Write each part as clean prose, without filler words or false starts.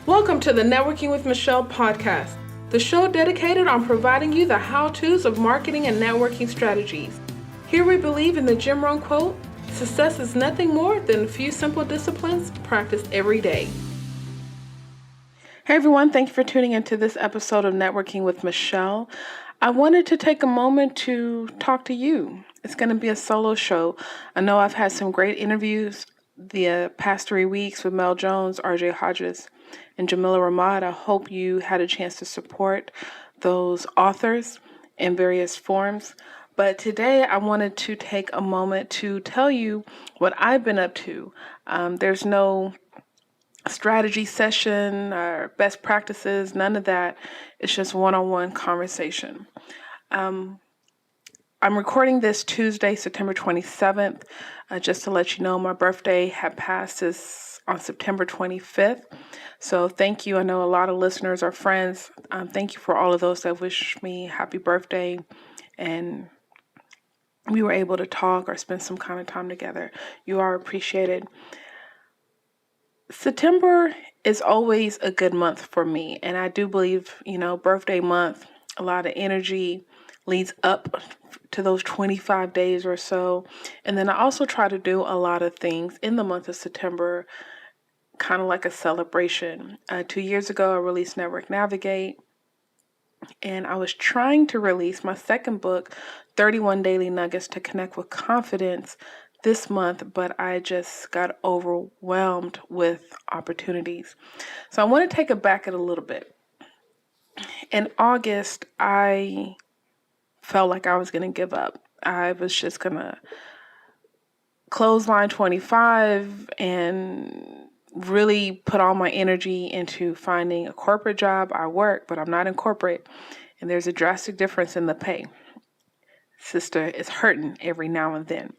Welcome to the Networking with Michelle podcast, the show dedicated on providing you the how-tos of marketing and networking strategies. Here we believe in the Jim Rohn quote, success is nothing more than a few simple disciplines practiced every day. Hey everyone, thank you for tuning into this episode of Networking with Michelle. I wanted to take a moment to talk to you. It's going to be a solo show. I know I've had some great interviews the past 3 weeks with Mel Jones, RJ Hodges, and Jamila Ramad. I hope you had a chance to support those authors in various forms. But today I wanted to take a moment to tell you what I've been up to. There's no strategy session or best practices, none of that. It's just one-on-one conversation. I'm recording this Tuesday, September 27th. Just to let you know, my birthday had passed on September 25th. So thank you. I know a lot of listeners are friends. Thank you for all of those that wish me happy birthday. And we were able to talk or spend some kind of time together. You are appreciated. September is always a good month for me. And I do believe, birthday month, a lot of energy leads up to those 25 days or so. And then I also try to do a lot of things in the month of September, kind of like a celebration. 2 years ago, I released Network Navigate. And I was trying to release my second book, 31 Daily Nuggets to Connect with Confidence, this month, but I just got overwhelmed with opportunities. So I want to take it back a little bit. In August, I felt like I was going to give up. I was just going to close line 25 and really put all my energy into finding a corporate job. I work, but I'm not in corporate. And there's a drastic difference in the pay. Sister is hurting every now and then.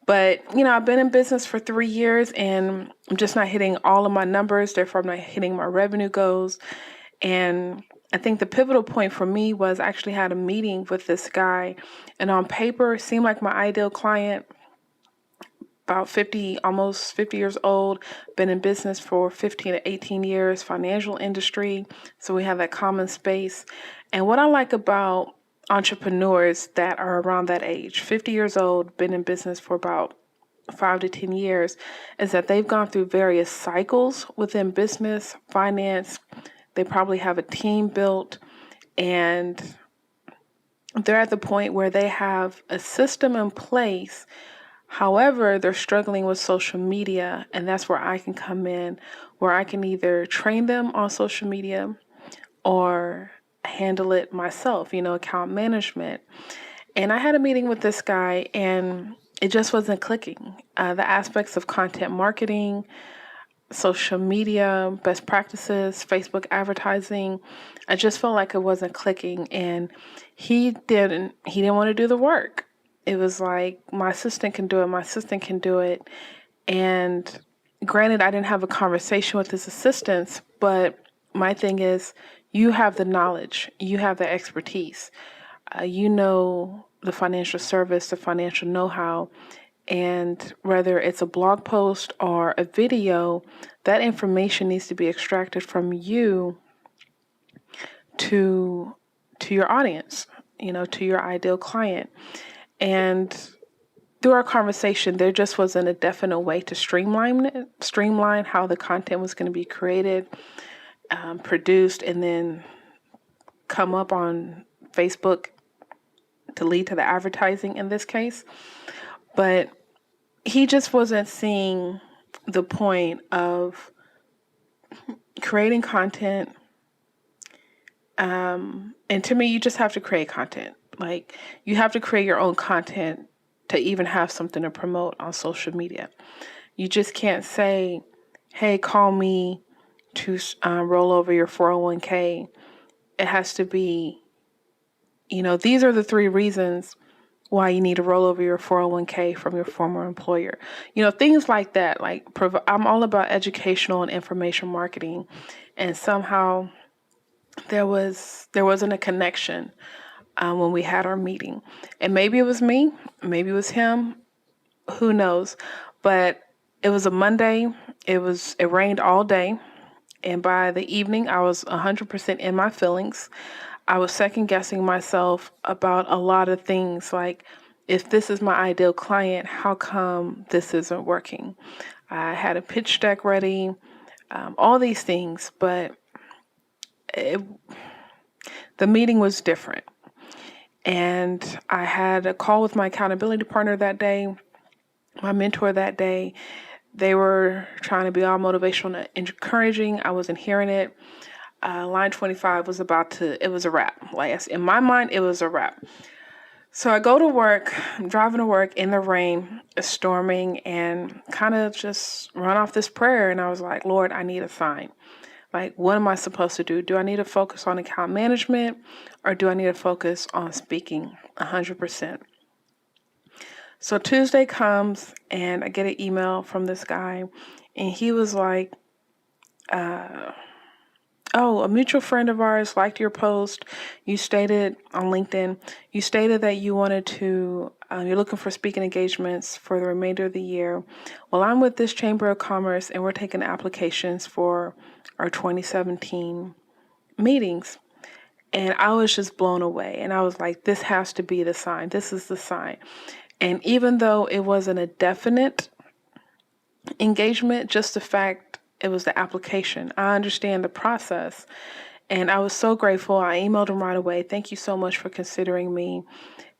But, I've been in business for 3 years and I'm just not hitting all of my numbers. Therefore, I'm not hitting my revenue goals. And I think the pivotal point for me was I actually had a meeting with this guy. And on paper, it seemed like my ideal client, about 50, almost 50 years old, been in business for 15 to 18 years, financial industry. So we have that common space. And what I like about entrepreneurs that are around that age, 50 years old, been in business for about 5 to 10 years, is that they've gone through various cycles within business, finance. They probably have a team built, and they're at the point where they have a system in place. However, they're struggling with social media, and that's where I can come in, where I can either train them on social media or handle it myself, account management. And I had a meeting with this guy, and it just wasn't clicking. The aspects of content marketing, social media, best practices, Facebook advertising, I just felt like it wasn't clicking, and he didn't want to do the work. It was like, my assistant can do it. And granted, I didn't have a conversation with his assistants, but my thing is, you have the knowledge, you have the expertise, the financial service, the financial know-how, and whether it's a blog post or a video, that information needs to be extracted from you to your audience, to your ideal client. And through our conversation, there just wasn't a definite way to streamline how the content was going to be created, produced, and then come up on Facebook to lead to the advertising in this case. But he just wasn't seeing the point of creating content. And to me, you just have to create content. Like, you have to create your own content to even have something to promote on social media. You just can't say, hey, call me to roll over your 401k. It has to be, these are the 3 reasons why you need to roll over your 401k from your former employer. Things like that. Like, I'm all about educational and information marketing. And somehow there wasn't a connection when we had our meeting. And maybe it was me, maybe it was him, who knows. But it was a Monday. It rained all day. And by the evening, I was 100% in my feelings. I was second guessing myself about a lot of things, like, if this is my ideal client, how come this isn't working? I had a pitch deck ready, all these things, but it, the meeting was different. And I had a call with my accountability partner that day, my mentor that day. They were trying to be all motivational and encouraging. I wasn't hearing it. Line 25 was it was a wrap. Like, in my mind, it was a wrap. So I go to work, I'm driving to work in the rain, it's storming, and kind of just run off this prayer. And I was like, Lord, I need a sign. Like, what am I supposed to do? Do I need to focus on account management, or do I need to focus on speaking 100%? So Tuesday comes and I get an email from this guy, and he was like, oh, a mutual friend of ours liked your post. You stated on LinkedIn, you stated that you wanted to, you're looking for speaking engagements for the remainder of the year. Well, I'm with this Chamber of Commerce, and we're taking applications for our 2017 meetings. And I was just blown away. And I was like, this has to be the sign. This is the sign. And even though it wasn't a definite engagement, just the fact it was the application, I understand the process. And I was so grateful. I emailed him right away. Thank you so much for considering me.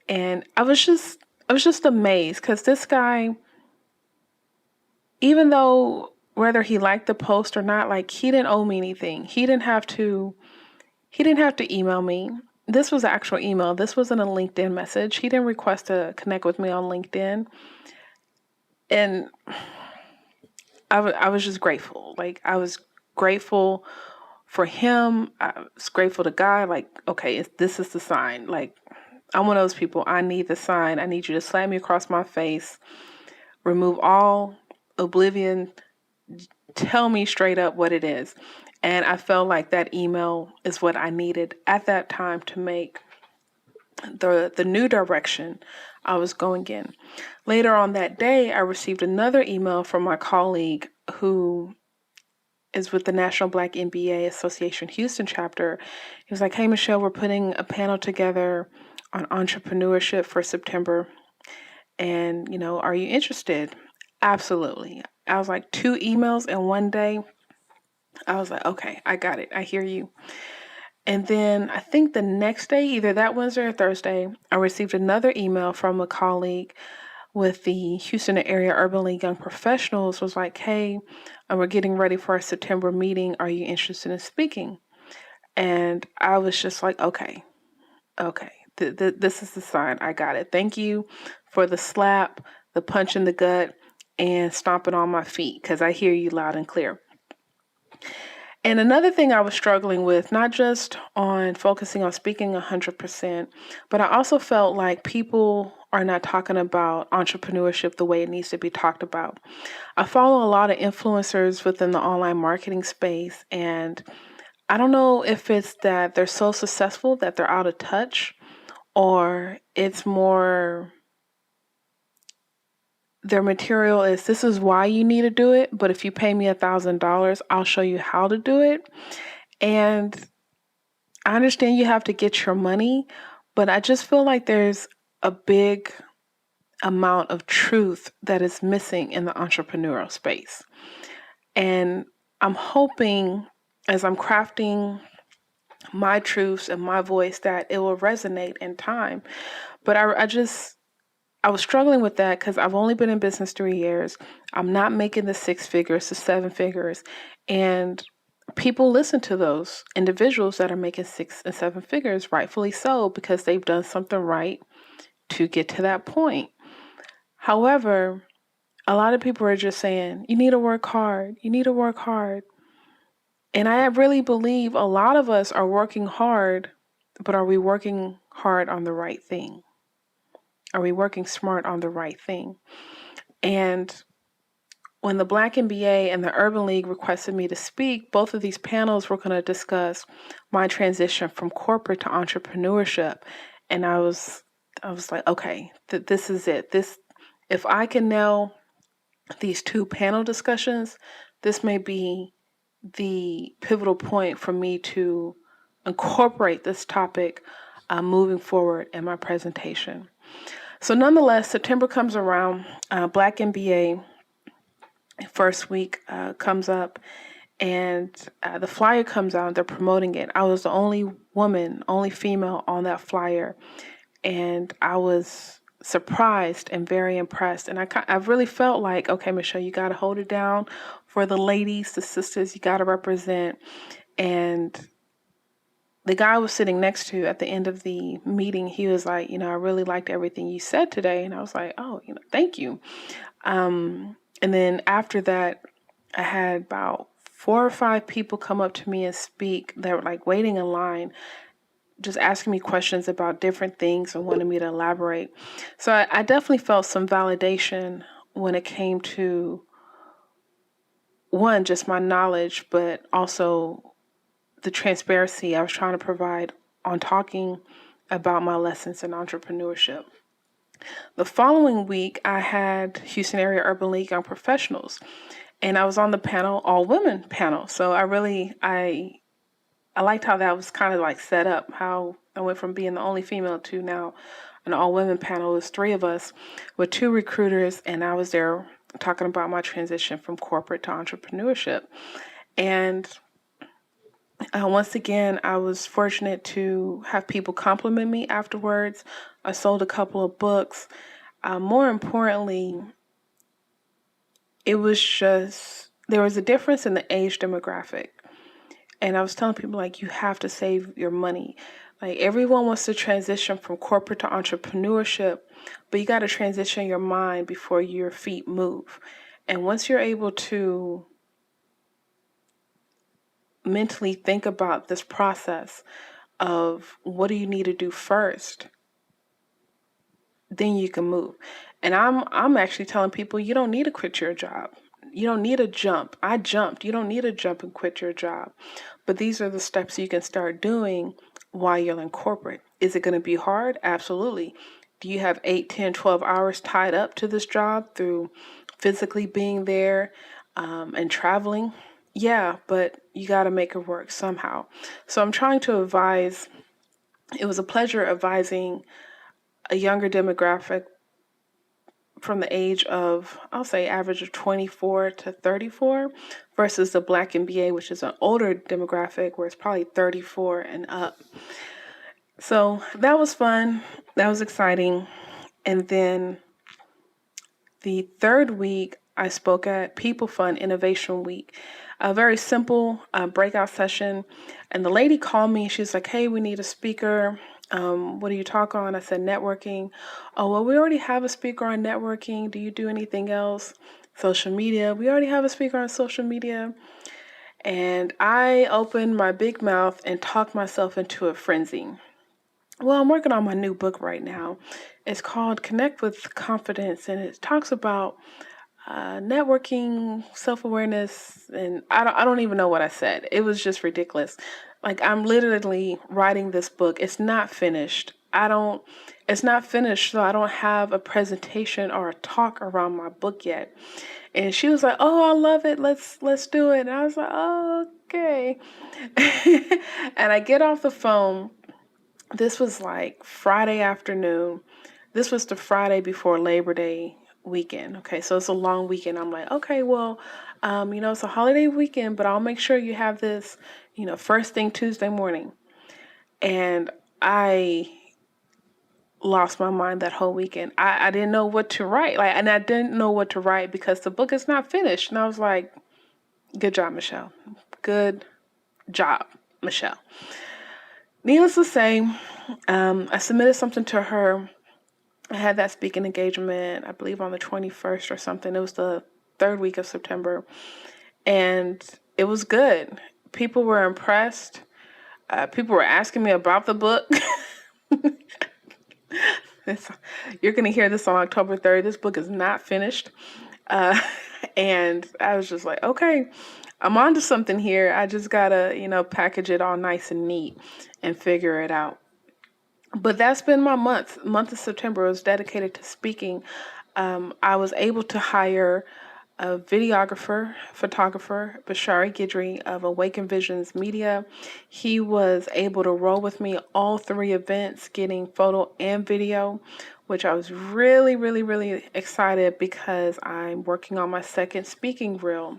And I was just amazed, because this guy, even though whether he liked the post or not, like, he didn't owe me anything. He didn't have to email me. This was an actual email. This wasn't a LinkedIn message. He didn't request to connect with me on LinkedIn. And I was just grateful. Like, I was grateful for him. I was grateful to God. Like, okay, this is the sign. Like, I'm one of those people. I need the sign. I need you to slap me across my face, remove all oblivion, tell me straight up what it is. And I felt like that email is what I needed at that time to make the new direction I was going in. Later on that day, I received another email from my colleague who is with the National Black MBA Association Houston chapter. He was like, hey, Michelle, we're putting a panel together on entrepreneurship for September. And, are you interested? Absolutely. I was like, 2 emails in one day. I was like, okay, I got it. I hear you. And then I think the next day, either that Wednesday or Thursday, I received another email from a colleague with the Houston area Urban League Young Professionals. Was like, hey, we're getting ready for our September meeting. Are you interested in speaking? And I was just like, okay. This is the sign. I got it. Thank you for the slap, the punch in the gut, and stomping on my feet, because I hear you loud and clear. And another thing I was struggling with, not just on focusing on speaking 100%, but I also felt like people are not talking about entrepreneurship the way it needs to be talked about. I follow a lot of influencers within the online marketing space, and I don't know if it's that they're so successful that they're out of touch, or it's more their material is, this is why you need to do it, but if you pay me $1,000, I'll show you how to do it. And I understand you have to get your money, but I just feel like there's a big amount of truth that is missing in the entrepreneurial space. And I'm hoping, as I'm crafting my truths and my voice, that it will resonate in time. But I was struggling with that because I've only been in business 3 years. I'm not making the 6 figures to 7 figures. And people listen to those individuals that are making 6 and 7 figures, rightfully so, because they've done something right to get to that point. However, a lot of people are just saying, you need to work hard. You need to work hard. And I really believe a lot of us are working hard, but are we working hard on the right thing? Are we working smart on the right thing? And when the Black MBA and the Urban League requested me to speak, both of these panels were going to discuss my transition from corporate to entrepreneurship. And I was like, okay, this is it. If I can nail these 2 panel discussions, this may be the pivotal point for me to incorporate this topic moving forward in my presentation. So nonetheless, September comes around, Black MBA first week comes up, and the flyer comes out, they're promoting it. I was the only woman, only female on that flyer, and I was surprised and very impressed. And I really felt like, okay, Michelle, you got to hold it down for the ladies, the sisters, you got to represent. And the guy I was sitting next to at the end of the meeting, he was like, I really liked everything you said today. And I was like, oh, thank you. And then after that, I had about 4 or 5 people come up to me and speak that were like waiting in line, just asking me questions about different things and wanting me to elaborate. So I definitely felt some validation when it came to, one, just my knowledge, but also the transparency I was trying to provide on talking about my lessons in entrepreneurship. The following week, I had Houston Area Urban League Young Professionals, and I was on the panel, all women panel. So I liked how that was kind of like set up, how I went from being the only female to now an all women panel. It was 3 of us with 2 recruiters, and I was there talking about my transition from corporate to entrepreneurship. And once again, I was fortunate to have people compliment me afterwards. I sold a couple of books. More importantly, it was just, there was a difference in the age demographic. And I was telling people, like, you have to save your money. Like, everyone wants to transition from corporate to entrepreneurship, but you got to transition your mind before your feet move. And once you're able to mentally think about this process of what do you need to do first, then you can move. And I'm actually telling people, you don't need to quit your job. You don't need a jump. I jumped. You don't need to jump and quit your job. But these are the steps you can start doing while you're in corporate. Is it going to be hard? Absolutely. Do you have 8, 10, 12 hours tied up to this job through physically being there and traveling? Yeah, but you got to make it work somehow. So I'm trying to advise. It was a pleasure advising a younger demographic from the age of, I'll say, average of 24 to 34 versus the Black MBA, which is an older demographic where it's probably 34 and up. So that was fun. That was exciting. And then the third week, I spoke at People Fund Innovation Week, a very simple breakout session. And the lady called me. She's like, hey, we need a speaker. What do you talk on? I said, networking. Oh, well, we already have a speaker on networking. Do you do anything else? Social media. We already have a speaker on social media. And I opened my big mouth and talked myself into a frenzy. Well, I'm working on my new book right now. It's called Connect with Confidence, and it talks about networking, self-awareness, and I don't even know what I said. It was just ridiculous. Like, I'm literally writing this book. It's not finished. It's not finished, so I don't have a presentation or a talk around my book yet. And she was like, "Oh, I love it. Let's do it." And I was like, "Oh, okay." And I get off the phone. This was like Friday afternoon. This was the Friday before Labor Day weekend. Okay, so it's a long weekend. I'm like, okay, well, it's a holiday weekend, but I'll make sure you have this, first thing Tuesday morning. And I lost my mind that whole weekend. I didn't know what to write. And I didn't know what to write because the book is not finished. And I was like, good job, Michelle. Good job, Michelle. Needless to say, I submitted something to her. I had that speaking engagement, I believe on the 21st or something. It was the 3rd week of September. And it was good. People were impressed. People were asking me about the book. You're going to hear this on October 3rd. This book is not finished. And I was just like, okay, I'm onto something here. I just got to, package it all nice and neat and figure it out. But that's been my month. Month of September was dedicated to speaking. I was able to hire a videographer, photographer, Bashari Gidry of Awaken Visions Media. He was able to roll with me all three events, getting photo and video, which I was really, really, really excited because I'm working on my second speaking reel.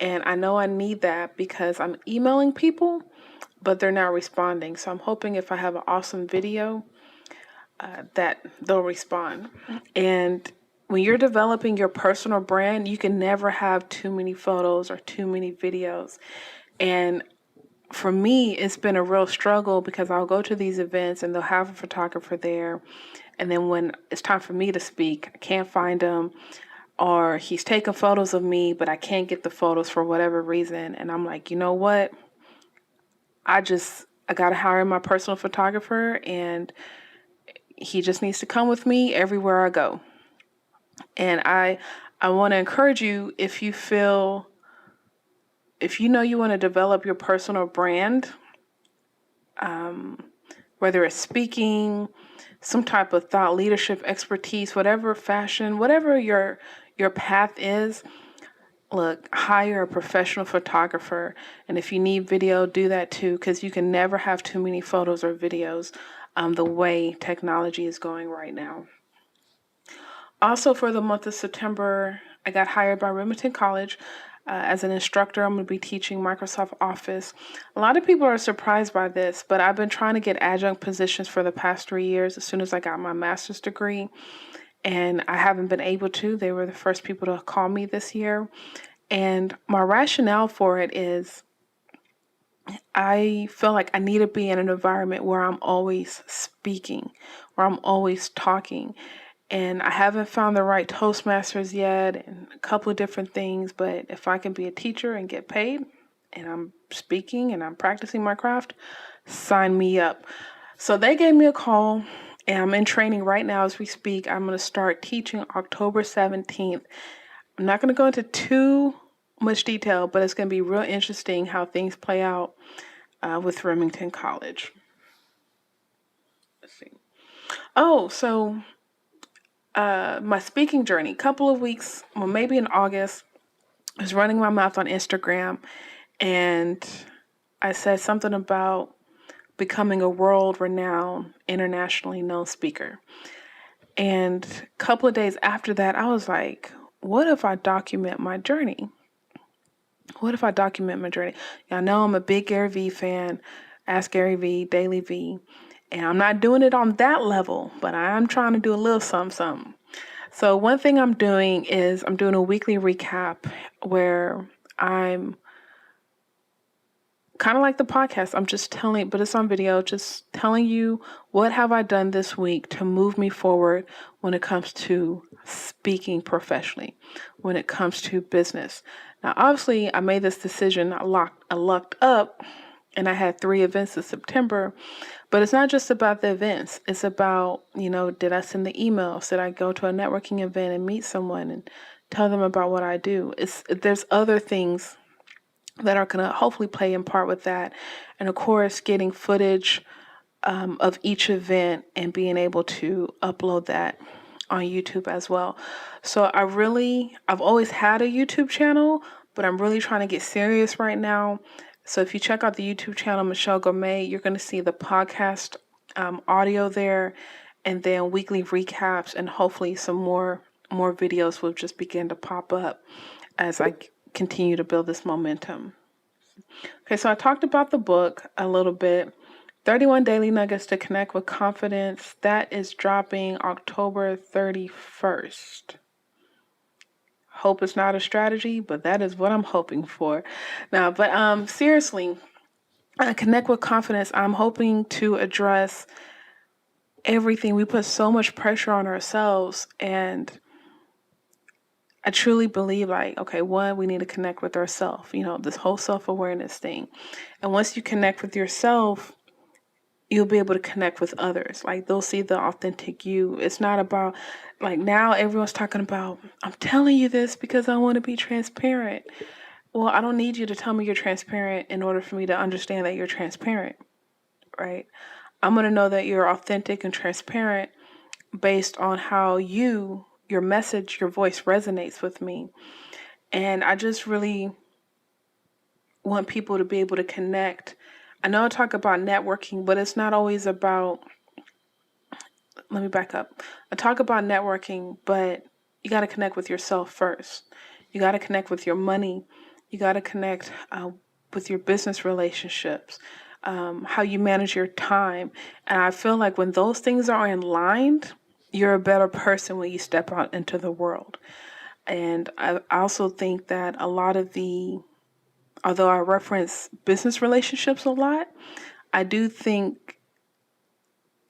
And I know I need that because I'm emailing people, but they're not responding. So I'm hoping if I have an awesome video, that they'll respond. And when you're developing your personal brand, you can never have too many photos or too many videos. And for me, it's been a real struggle because I'll go to these events and they'll have a photographer there. And then when it's time for me to speak, I can't find him, or he's taking photos of me, but I can't get the photos for whatever reason. And I'm like, you know what? I got to hire my personal photographer, and he just needs to come with me everywhere I go. And I want to encourage you, if you know you want to develop your personal brand, whether it's speaking, some type of thought leadership expertise, whatever fashion, whatever your path is, look, hire a professional photographer. And if you need video, do that too, because you can never have too many photos or videos the way technology is going right now. Also, for the month of September, I got hired by Remington College as an instructor. I'm going to be teaching Microsoft Office. A lot of people are surprised by this, but I've been trying to get adjunct positions for the past 3 years as soon as I got my master's degree, and I haven't been able to. They were the first people to call me this year. And my rationale for it is I feel like I need to be in an environment where I'm always speaking, where I'm always talking. And I haven't found the right Toastmasters yet and a couple of different things. But if I can be a teacher and get paid and I'm speaking and I'm practicing my craft, sign me up. So they gave me a call, and I'm in training right now as we speak. I'm going to start teaching October 17th. I'm not going to go into too much detail, but it's going to be real interesting how things play out with Remington College. Let's see. Oh, so my speaking journey, couple of weeks, well, maybe in August, I was running my mouth on Instagram, and I said something about becoming a world-renowned, internationally known speaker. And a couple of days after that, I was like, what if I document my journey? What if I document my journey? Y'all know I'm a big Gary Vee fan, Ask Gary Vee, Daily Vee. And I'm not doing it on that level, but I'm trying to do a little something. So one thing I'm doing is I'm doing a weekly recap where I'm kind of like the podcast. I'm just telling, but it's on video, just telling you what have I done this week to move me forward when it comes to speaking professionally, when it comes to business. Now, obviously, I made this decision. I lucked up, and I had 3 events in September. But it's not just about the events. It's about, did I send the emails? Did I go to a networking event and meet someone and tell them about what I do? There's other things that are going to hopefully play in part with that. And of course, getting footage of each event and being able to upload that on YouTube as well. So I've always had a YouTube channel, but I'm really trying to get serious right now. So if you check out the YouTube channel, Michelle Ngome, you're going to see the podcast audio there, and then weekly recaps, and hopefully some more videos will just begin to pop up as I continue to build this momentum. Okay, so I talked about the book a little bit. 31 Daily Nuggets to Connect with Confidence. That is dropping October 31st. Hope it's not a strategy, but that is what I'm hoping for. Now, but seriously, Connect with Confidence, I'm hoping to address everything. We put so much pressure on ourselves, and I truly believe, okay, one, we need to connect with ourselves, this whole self-awareness thing. And once you connect with yourself, you'll be able to connect with others. They'll see the authentic you. It's not about, now everyone's talking about, I'm telling you this because I want to be transparent. Well, I don't need you to tell me you're transparent in order for me to understand that you're transparent, right? I'm going to know that you're authentic and transparent based on how your message, your voice resonates with me. And I just really want people to be able to connect. I know I talk about networking, but it's not always about, let me back up. I talk about networking, but you got to connect with yourself first. You got to connect with your money. You got to connect with your business relationships, how you manage your time. And I feel like when those things are in line, you're a better person when you step out into the world. And I also think that a lot of although I reference business relationships a lot, I do think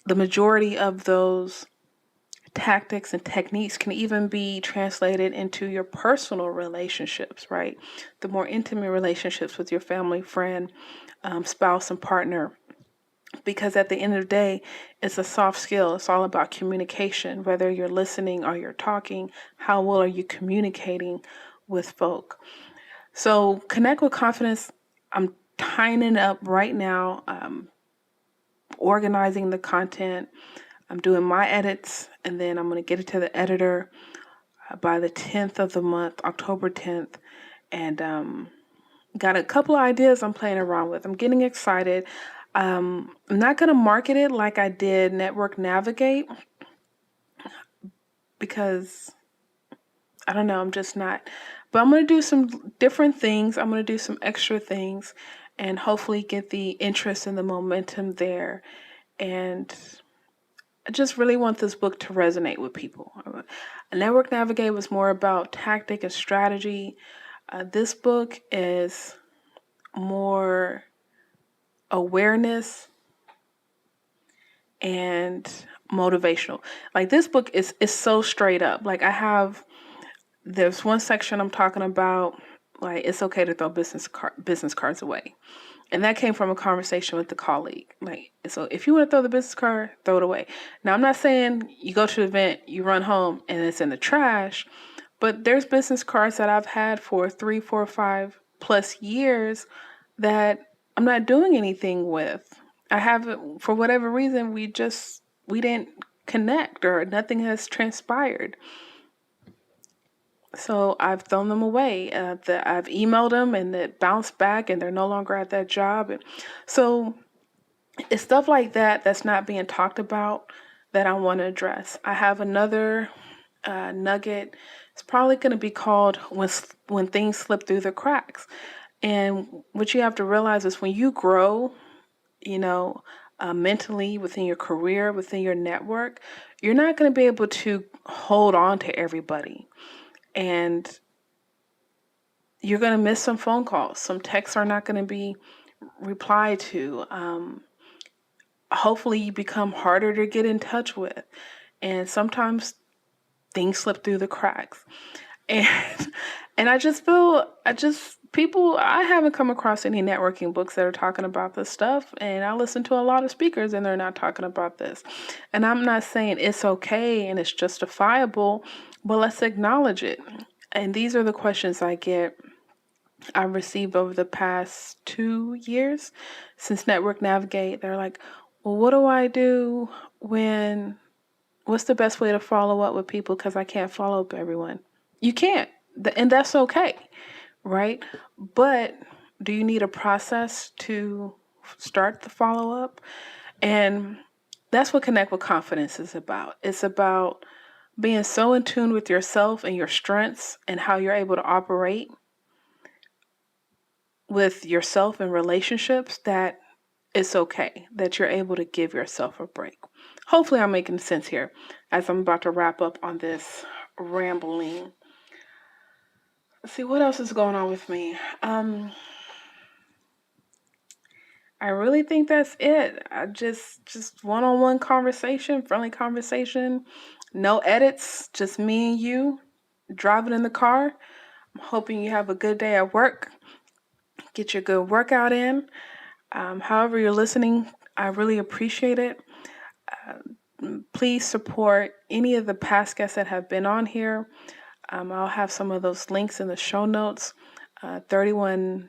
the majority of those tactics and techniques can even be translated into your personal relationships, right? The more intimate relationships with your family, friend, spouse, and partner. Because at the end of the day, it's a soft skill. It's all about communication, whether you're listening or you're talking. How well are you communicating with folk? So, connect with confidence. I'm tying it up right now, organizing the content. I'm doing my edits, and then I'm going to get it to the editor by the 10th of the month, October 10th. And got a couple of ideas I'm playing around with. I'm getting excited. I'm not going to market it like I did Network Navigate because I don't know, I'm just not. But I'm going to do some different things. I'm going to do some extra things and hopefully get the interest and the momentum there. And I just really want this book to resonate with people. Network Navigate was more about tactic and strategy. This book is more awareness and motivational. Like this book is so straight up. Like there's one section I'm talking about like it's okay to throw business cards away. And that came from a conversation with the colleague. Like, so if you want to throw the business card, throw it away. Now, I'm not saying you go to the event, you run home, and it's in the trash, but there's business cards that I've had for 3, 4, 5+ years that I'm not doing anything with. I haven't, for whatever reason, we didn't connect or nothing has transpired. So I've thrown them away. I've emailed them and it bounced back and they're no longer at that job. And so it's stuff like that that's not being talked about that I want to address. I have another nugget. It's probably going to be called when things slip through the cracks. And what you have to realize is when you grow, you know, mentally within your career, within your network, you're not going to be able to hold on to everybody. And you're going to miss some phone calls. Some texts are not going to be replied to. Hopefully you become harder to get in touch with. And sometimes things slip through the cracks. And and I haven't come across any networking books that are talking about this stuff. And I listen to a lot of speakers and they're not talking about this. And I'm not saying it's okay and it's justifiable, but let's acknowledge it. And these are the questions I've received over the past 2 years since Network Navigate. They're like, well, what do I do what's the best way to follow up with people? Because I can't follow up everyone. You can't. And that's okay, right? But do you need a process to start the follow up? And that's what Connect with Confidence is about. It's about being so in tune with yourself and your strengths and how you're able to operate with yourself and relationships that it's okay, that you're able to give yourself a break. Hopefully, I'm making sense here as I'm about to wrap up on this rambling. Let's see what else is going on with me. I really think that's it. I just one-on-one conversation, friendly conversation, no edits, just me and you driving in the car. I'm hoping you have a good day at work. Get your good workout in. However you're listening, I really appreciate it. Please support any of the past guests that have been on here. I'll have some of those links in the show notes. 31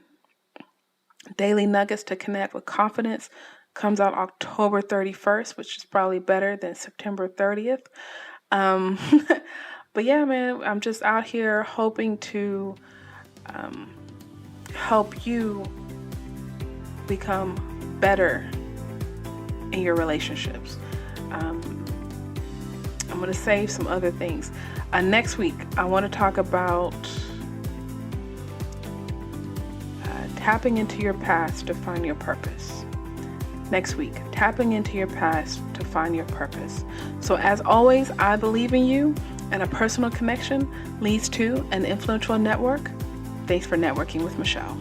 Daily Nuggets to Connect with Confidence comes out October 31st, which is probably better than September 30th. But yeah, man, I'm just out here hoping to help you become better in your relationships. I'm going to save some other things. Next week, I want to talk about tapping into your past to find your purpose. Next week, tapping into your past to find your purpose. So as always, I believe in you, and a personal connection leads to an influential network. Thanks for networking with Michelle.